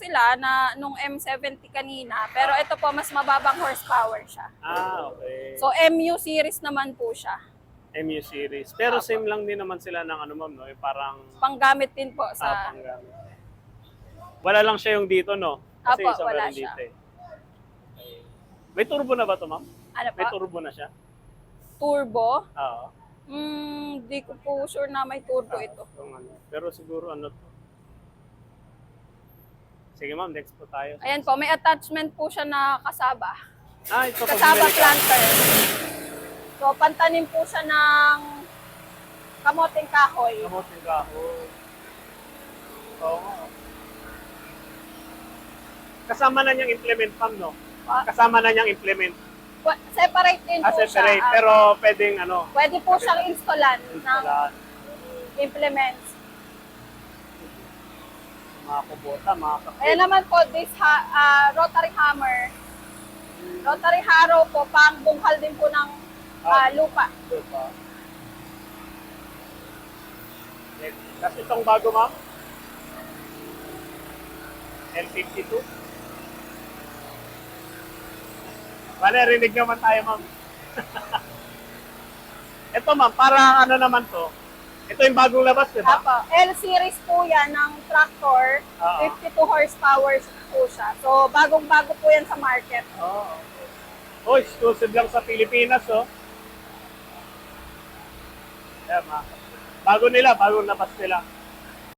sila na nung M70 kanina, pero ito po mas mababang horsepower siya. Okay. So MU series naman po siya. MU series. Pero same lang din naman sila ng ano ma'am, no? Yung parang Panggamit din po sa... panggamit. Wala lang siya yung dito, no? Kasi Apo, isa wala meron siya. dito eh. May turbo na ba to ma'am? Ano May po? turbo na siya? Turbo? Oo. Di ko po sure na may turbo ito. Yung ano. Pero siguro ano to. Sige ma'am, next po tayo. Ayan po, may attachment po siya na kasaba. Ito Kasaba pag planter. So, pantanim po siya ng kamoting kahoy. kamoting kahoy. Oo. Kasama na niyang implement ma'am, no? Kasama na niyang implement. Separate din po Separate. siya. Pero pwedeng ano. Pwede po siyang installan ng Instalan. implements. Mga kubota, mga kakit. Ayan naman po, this rotary hammer. Rotary harrow po, pang bungkal din po ng lupa. Diba? Tapos itong bago ma'am? L52. Wala, rinig naman tayo ma'am. Ito ma'am, parang ano naman to? Ito yung bagong labas, di ba? Apo, L-series po yan ng tractor. 52 horsepower po siya. So, bagong-bago po yan sa market. Oh, exclusive lang sa Pilipinas, oh. Yan, bago nila, bagong labas nila.